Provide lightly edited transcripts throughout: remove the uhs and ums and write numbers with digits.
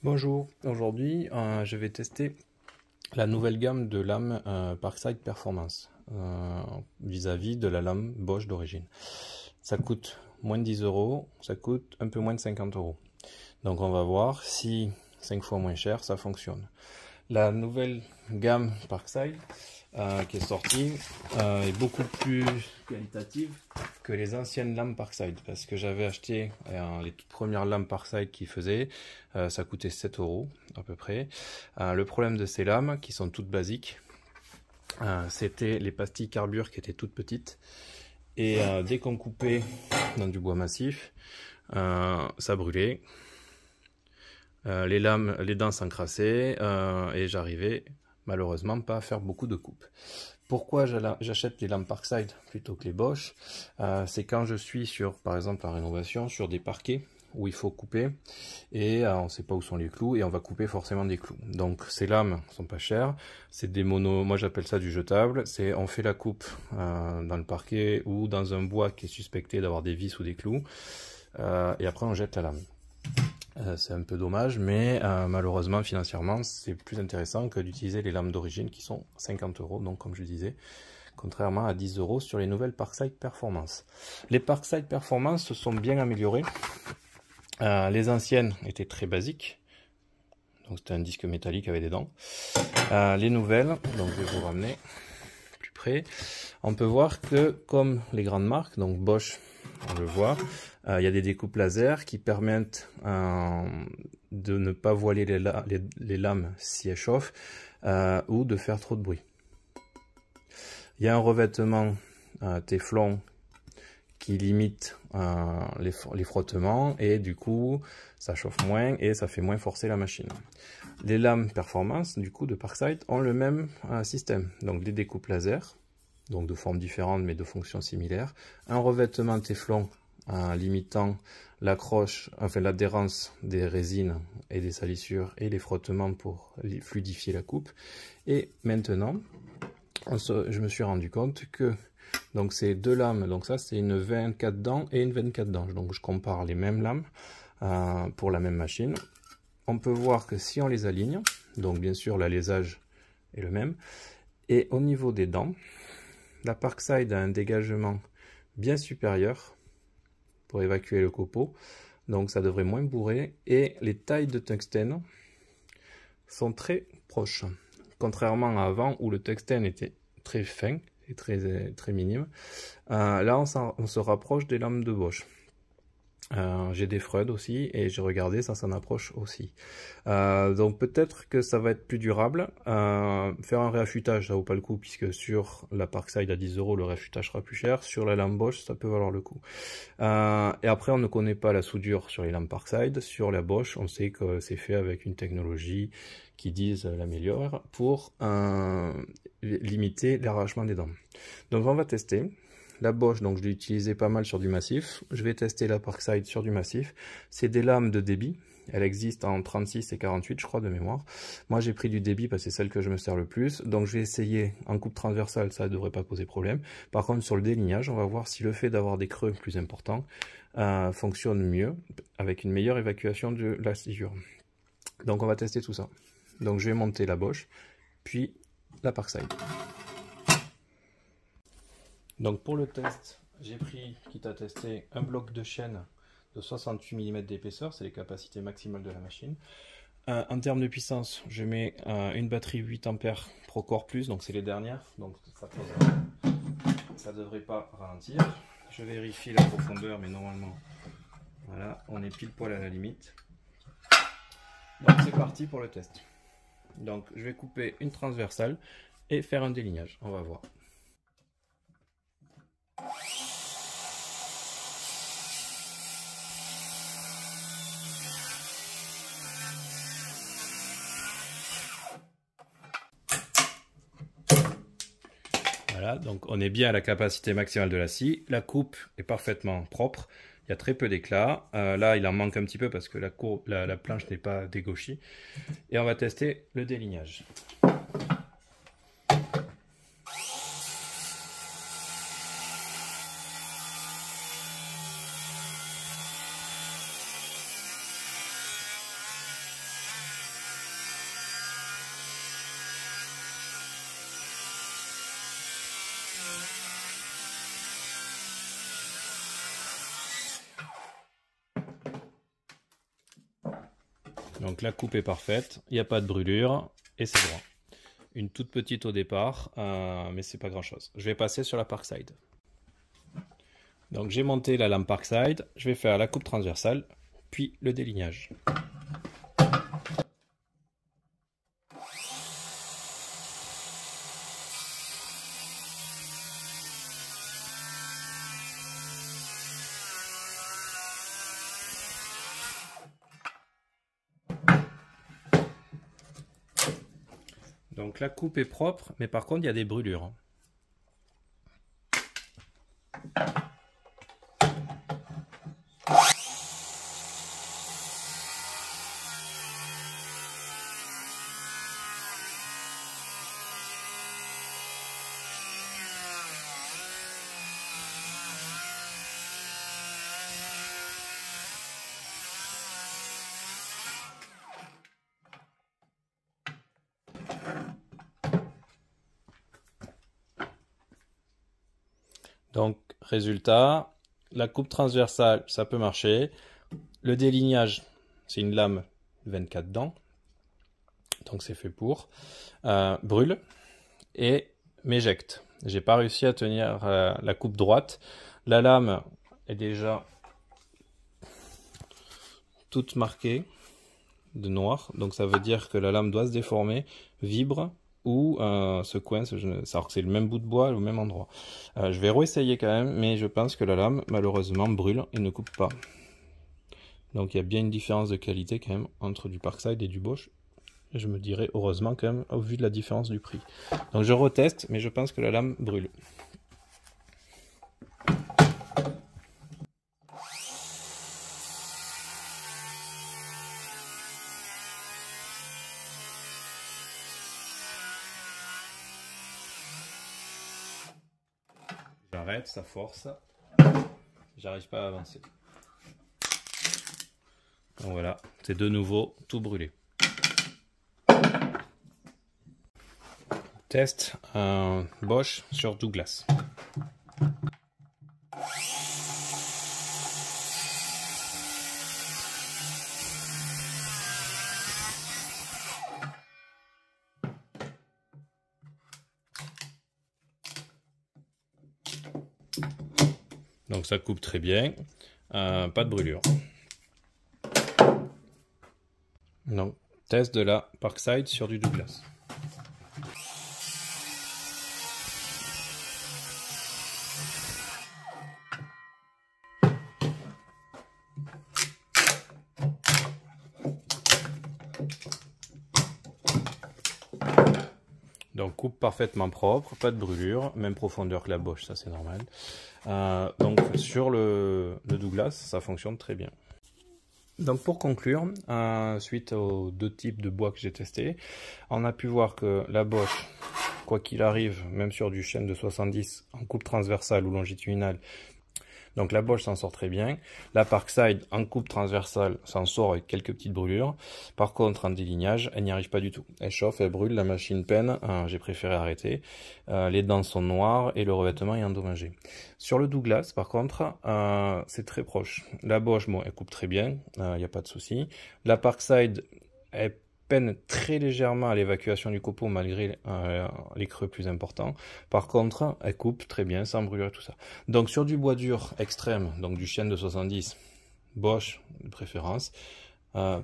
Bonjour, aujourd'hui je vais tester la nouvelle gamme de lames Parkside Performance vis-à-vis de la lame Bosch d'origine. Ça coûte moins de 10 euros, ça coûte un peu moins de 50 euros. Donc on va voir si 5 fois moins cher ça fonctionne. La nouvelle gamme Parkside qui est sortie est beaucoup plus qualitative que les anciennes lames Parkside, parce que j'avais acheté les toutes premières lames Parkside qui faisaient, ça coûtait 7 euros à peu près. Le problème de ces lames, qui sont toutes basiques, c'était les pastilles carbure qui étaient toutes petites, et dès qu'on coupait dans du bois massif, ça brûlait. Les dents s'encrassaient et j'arrivais malheureusement pas à faire beaucoup de coupes. Pourquoi j'achète les lames Parkside plutôt que les Bosch? C'est quand je suis sur, par exemple, la rénovation, sur des parquets où il faut couper et on ne sait pas où sont les clous et on va couper forcément des clous. Donc ces lames sont pas chères, c'est des monos, moi j'appelle ça du jetable, c'est on fait la coupe dans le parquet ou dans un bois qui est suspecté d'avoir des vis ou des clous et après on jette la lame. C'est un peu dommage, mais malheureusement, financièrement, c'est plus intéressant que d'utiliser les lames d'origine qui sont 50 euros, donc comme je disais, contrairement à 10 euros sur les nouvelles Parkside Performance. Les Parkside Performance se sont bien améliorées. Les anciennes étaient très basiques, donc c'était un disque métallique avec des dents. Les nouvelles, donc je vais vous ramener plus près, on peut voir que comme les grandes marques, donc Bosch, on le voit, il y a des découpes laser qui permettent de ne pas voiler les lames si elles chauffent ou de faire trop de bruit. Il y a un revêtement téflon qui limite les frottements et du coup ça chauffe moins et ça fait moins forcer la machine. Les lames Performance du coup de Parkside ont le même système, donc des découpes laser, donc de formes différentes mais de fonctions similaires, un revêtement téflon limitant l'accroche, enfin l'adhérence des résines et des salissures et les frottements pour fluidifier la coupe. Et maintenant, je me suis rendu compte que donc ces deux lames, donc ça c'est une 24 dents et une 24 dents, donc je compare les mêmes lames pour la même machine. On peut voir que si on les aligne, donc bien sûr l'alésage est le même, et au niveau des dents, la Parkside a un dégagement bien supérieur pour évacuer le copeau, donc ça devrait moins bourrer, et les tailles de tungstène sont très proches, contrairement à avant où le tungstène était très fin et très minime. Là on se rapproche des lames de Bosch. J'ai des Freud aussi et j'ai regardé, ça s'en approche aussi. Donc peut-être que ça va être plus durable. Faire un réaffûtage, ça vaut pas le coup puisque sur la Parkside à 10 euros, le réaffûtage sera plus cher. Sur la lame Bosch, ça peut valoir le coup. Et après, on ne connaît pas la soudure sur les lames Parkside. Sur la Bosch, on sait que c'est fait avec une technologie qui disent l'améliore pour limiter l'arrachement des dents. Donc on va tester. La Bosch, donc je l'ai utilisé pas mal sur du massif. Je vais tester la Parkside sur du massif. C'est des lames de débit. Elle existe en 36 et 48, je crois, de mémoire. Moi, j'ai pris du débit parce que c'est celle que je me sers le plus. Donc, je vais essayer en coupe transversale, ça ne devrait pas poser problème. Par contre, sur le délignage, on va voir si le fait d'avoir des creux plus importants fonctionne mieux, avec une meilleure évacuation de la scisure. Donc, on va tester tout ça. Donc, je vais monter la Bosch, puis la Parkside. Donc pour le test, j'ai pris, quitte à tester, un bloc de chaîne de 68 mm d'épaisseur, c'est les capacités maximales de la machine. En termes de puissance, je mets une batterie 8 A Procore Plus, donc c'est les dernières, donc ça devrait pas ralentir. Je vérifie la profondeur, mais normalement, voilà, on est pile poil à la limite. Donc c'est parti pour le test. Donc je vais couper une transversale et faire un délignage, on va voir. Voilà, donc on est bien à la capacité maximale de la scie. La coupe est parfaitement propre. Il y a très peu d'éclats. Là, il en manque un petit peu parce que la planche n'est pas dégauchie. Et on va tester le délignage. Donc la coupe est parfaite, il n'y a pas de brûlure et c'est droit. Une toute petite au départ, mais c'est pas grand chose. Je vais passer sur la Parkside. Donc j'ai monté la lame Parkside, je vais faire la coupe transversale, puis le délignage. Donc la coupe est propre, mais par contre il y a des brûlures. Donc, résultat, la coupe transversale, ça peut marcher. Le délignage, c'est une lame 24 dents. Donc, c'est fait pour. Brûle et m'éjecte. J'ai pas réussi à tenir la coupe droite. La lame est déjà toute marquée de noir. Donc, ça veut dire que la lame doit se déformer, vibre ou se coince, alors que c'est le même bout de bois au même endroit. Je vais réessayer quand même, mais je pense que la lame malheureusement brûle et ne coupe pas. Donc il y a bien une différence de qualité quand même entre du Parkside et du Bosch. Je me dirais heureusement quand même au vu de la différence du prix. Donc je reteste, mais je pense que la lame brûle. J'arrête, ça force. J'arrive pas à avancer. Donc voilà, c'est de nouveau tout brûlé. Test un Bosch sur Douglas. Donc ça coupe très bien, pas de brûlure. Donc test de la Parkside sur du Douglas. Donc coupe parfaitement propre, pas de brûlure, même profondeur que la Bosch, ça c'est normal. Donc sur le Douglas, ça fonctionne très bien. Donc pour conclure, suite aux deux types de bois que j'ai testés, on a pu voir que la Bosch, quoi qu'il arrive, même sur du chêne de 70 en coupe transversale ou longitudinale, donc la Bosch s'en sort très bien. La Parkside en coupe transversale s'en sort avec quelques petites brûlures. Par contre en délignage, elle n'y arrive pas du tout. Elle chauffe, elle brûle, la machine peine, j'ai préféré arrêter. Les dents sont noires et le revêtement est endommagé. Sur le Douglas par contre, c'est très proche. La Bosch, bon, elle coupe très bien, il n'y a pas de souci. La Parkside, elle peine très légèrement à l'évacuation du copeau malgré les creux plus importants. Par contre, elle coupe très bien sans brûlure et tout ça. Donc sur du bois dur extrême, donc du chêne de 70, Bosch de préférence.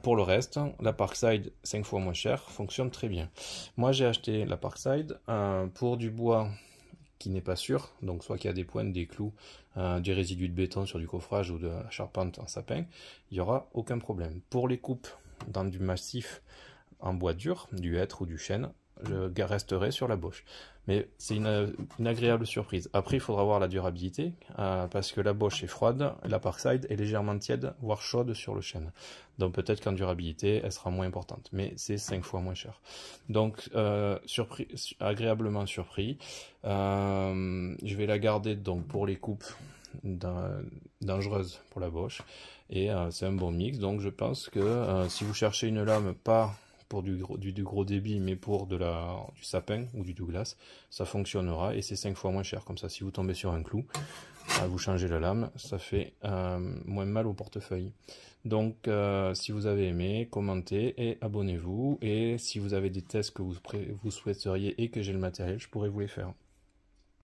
Pour le reste, la Parkside 5 fois moins cher fonctionne très bien. Moi j'ai acheté la Parkside pour du bois qui n'est pas sûr, donc soit qu'il y a des pointes, des clous, des résidus de béton sur du coffrage ou de la charpente en sapin, il n'y aura aucun problème. Pour les coupes dans du massif en bois dur, du hêtre ou du chêne, je resterai sur la Bosch. Mais c'est une agréable surprise. Après, il faudra voir la durabilité, parce que la Bosch est froide, la Parkside est légèrement tiède, voire chaude sur le chêne. Donc peut-être qu'en durabilité, elle sera moins importante, mais c'est 5 fois moins cher. Donc agréablement surpris. Je vais la garder donc pour les coupes dangereuses pour la Bosch. Et c'est un bon mix, donc je pense que si vous cherchez une lame pas pour du gros débit, mais pour du sapin ou du Douglas, ça fonctionnera et c'est 5 fois moins cher. Comme ça, si vous tombez sur un clou, vous changez la lame, ça fait moins mal au portefeuille. Donc, si vous avez aimé, commentez et abonnez-vous. Et si vous avez des tests que vous souhaiteriez et que j'ai le matériel, je pourrais vous les faire.